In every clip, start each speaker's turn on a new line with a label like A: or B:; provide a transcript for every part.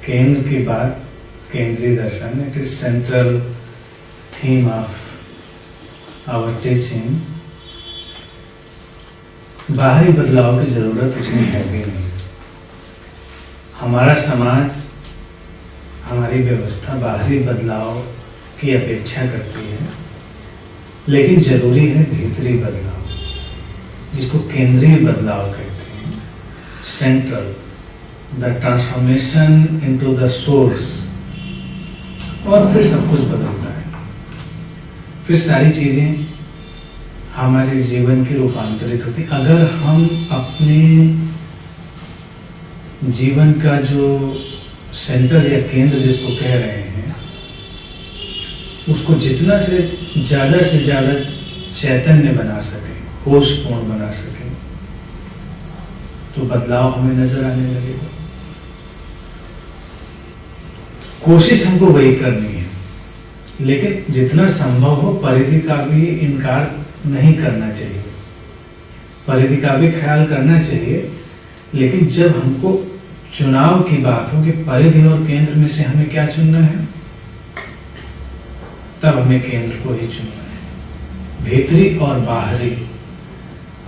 A: केंद्र की बात, केंद्रीय दर्शन, it is central theme of our teaching. बाहरी बदलाव की जरूरत इतनी है भी नहीं। हमारा समाज, हमारी व्यवस्था बाहरी बदलाव की अपेक्षा करती है, लेकिन जरूरी है भीतरी बदलाव, जिसको केंद्रीय बदलाव कहते हैं। Central, the transformation into the source, और फिर सब कुछ बदलता है। फिर सारी चीजें हमारे जीवन की रूपांतरित होती। अगर हम अपने जीवन का जो सेंटर या केंद्र जिसको कह रहे हैं, उसको जितना से ज्यादा चैतन्य बना सके, होशपूर्ण बना सके, तो बदलाव हमें नजर आने लगेगा। कोशिश हमको वही करनी है, लेकिन जितना संभव हो परिधि का भी इनकार नहीं करना चाहिए, परिधि का भी ख्याल करना चाहिए। लेकिन जब हमको चुनाव की बात हो कि परिधि और केंद्र में से हमें क्या चुनना है, तब हमें केंद्र को ही चुनना है, भीतरी और बाहरी।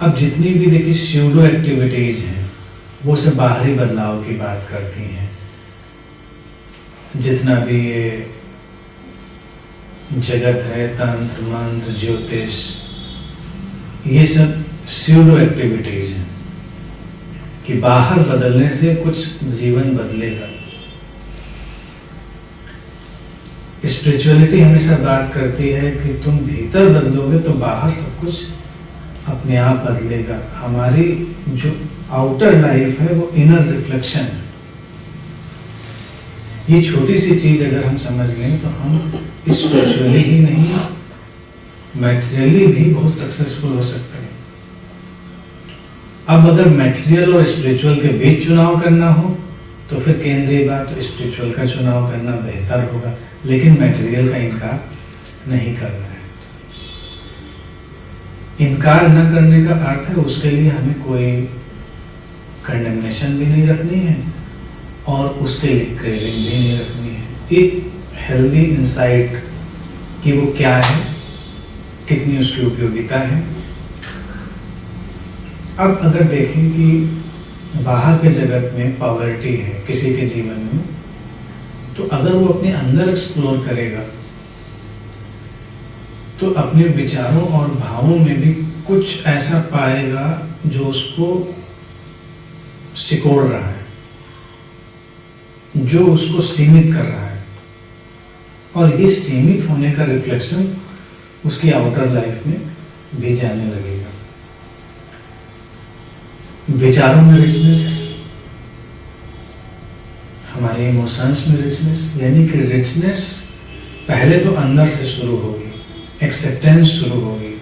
A: अब जितनी भी देखिए स्यूडो एक्टिविटीज हैं, वो सब बाहरी बदलाव की बात करती हैं। जितना भी ये जगत है, तंत्र मंत्र ज्योतिष, ये सब स्यूडो एक्टिविटीज हैं कि बाहर बदलने से कुछ जीवन बदलेगा। स्पिरिचुअलिटी हमेशा बात करती है कि तुम भीतर बदलोगे तो बाहर सब कुछ अपने आप बदलेगा। हमारी जो आउटर लाइफ है वो इनर रिफ्लेक्शन है। ये छोटी सी चीज अगर हम समझ लें तो हम स्पिरिचुअली ही नहीं, मैटेरियली भी बहुत सक्सेसफुल हो सकते हैं। अब अगर मैटेरियल और स्पिरिचुअल के बीच चुनाव करना हो तो फिर केंद्रीय बात तो स्पिरिचुअल का चुनाव करना बेहतर होगा, लेकिन मैटेरियल का इनकार नहीं करना है। इनकार न करने का अर्थ है उसके लिए हमें कोई कंडेमनेशन भी नहीं रखनी है और उसके लिए क्रेविंग भी नहीं रखनी है। एक हेल्दी इंसाइट कि वो क्या है, कितनी उसकी उपयोगिता है। अब अगर देखें कि बाहर के जगत में पॉवर्टी है किसी के जीवन में, तो अगर वो अपने अंदर एक्सप्लोर करेगा तो अपने विचारों और भावों में भी कुछ ऐसा पाएगा जो उसको सिकोड़ रहा है, जो उसको सीमित कर रहा है, और ये सीमित होने का रिफ्लेक्शन उसकी आउटर लाइफ में भी जाने लगेगा। विचारों में रिचनेस, हमारे इमोशंस में रिचनेस, यानी कि रिचनेस पहले तो अंदर से शुरू होगी, एक्सेप्टेंस शुरू होगी,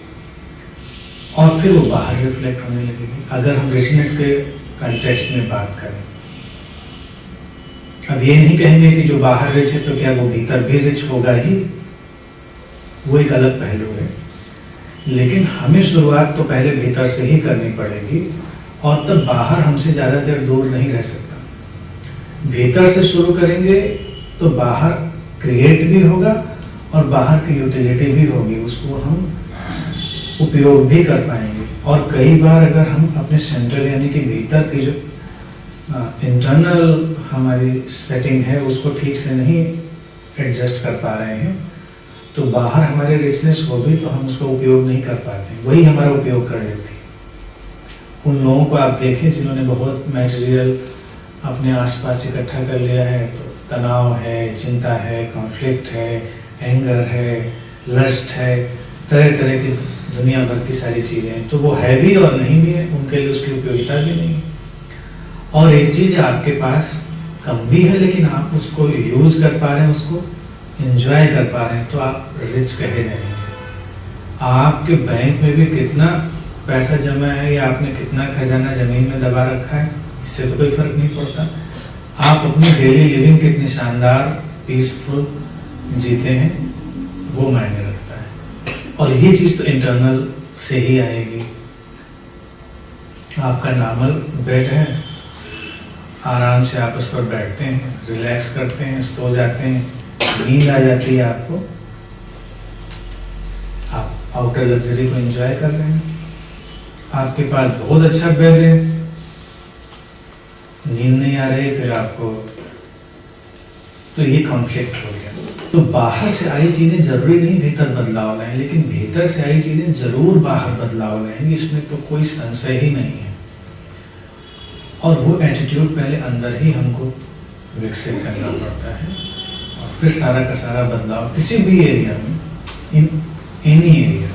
A: और फिर वो बाहर रिफ्लेक्ट होने लगेगी। अगर हम रिचनेस के कंटेक्स्ट में बात करें, अब ये नहीं कहेंगे कि जो बाहर रिच है तो क्या वो भीतर भी रिच होगा ही, वो एक अलग पहलू है। लेकिन हमें शुरुआत तो पहले भीतर से ही करनी पड़ेगी, और तब बाहर हमसे ज्यादा देर दूर नहीं रह सकता। भीतर से शुरू करेंगे तो बाहर क्रिएट भी होगा और बाहर की यूटिलिटी भी होगी, उसको हम उपयोग भी कर पाएंगे। और कई बार अगर हम अपने सेंट्रल यानी कि भीतर की जो इंटरनल हमारी सेटिंग है उसको ठीक से नहीं एडजस्ट कर पा रहे हैं, तो बाहर हमारे रिचनेस हो भी तो हम उसका उपयोग नहीं कर पाते, वही हमारा उपयोग कर देती है। उन लोगों को आप देखें जिन्होंने बहुत मटेरियल अपने आसपास इकट्ठा कर लिया है, तो तनाव है, चिंता है, कॉन्फ्लिक्ट है, एंगर है, लस्ट है, तरह तरह की दुनिया भर की सारी चीजें, तो वो है भी और नहीं भी है, उनके लिए उसकी उपयोगिता भी नहीं है। और एक चीज आपके पास कम भी है लेकिन आप उसको यूज कर पा रहे हैं, उसको एंजॉय कर पा रहे हैं, तो आप रिच कहे जाएंगे। आपके बैंक में भी कितना पैसा जमा है या आपने कितना खजाना जमीन में दबा रखा है, इससे तो कोई फर्क नहीं पड़ता। आप अपनी डेली लिविंग कितनी शानदार पीसफुल जीते हैं, वो मायने रखता है। और ये चीज तो इंटरनल से ही आएगी। आपका नॉर्मल बेड है, आराम से आप उस पर बैठते हैं, रिलैक्स करते हैं, सो जाते हैं, नींद आ जाती है आपको, आप आउटर लग्जरी को एंजॉय कर रहे हैं, आपके पास बहुत अच्छा बेड है, नींद नहीं आ रही, फिर आपको, तो ये कॉन्फ्लिक्ट हो गया। तो बाहर से आई चीजें जरूरी नहीं भीतर बदलाव लाएं, लेकिन भीतर से आई चीजें जरूर बाहर बदलाव लाएंगी, इसमें तो कोई संशय ही नहीं है। और वो एटीट्यूड पहले अंदर ही हमको विकसित करना पड़ता है, और फिर सारा का सारा बदलाव किसी भी एरिया में, इन एनी एरिया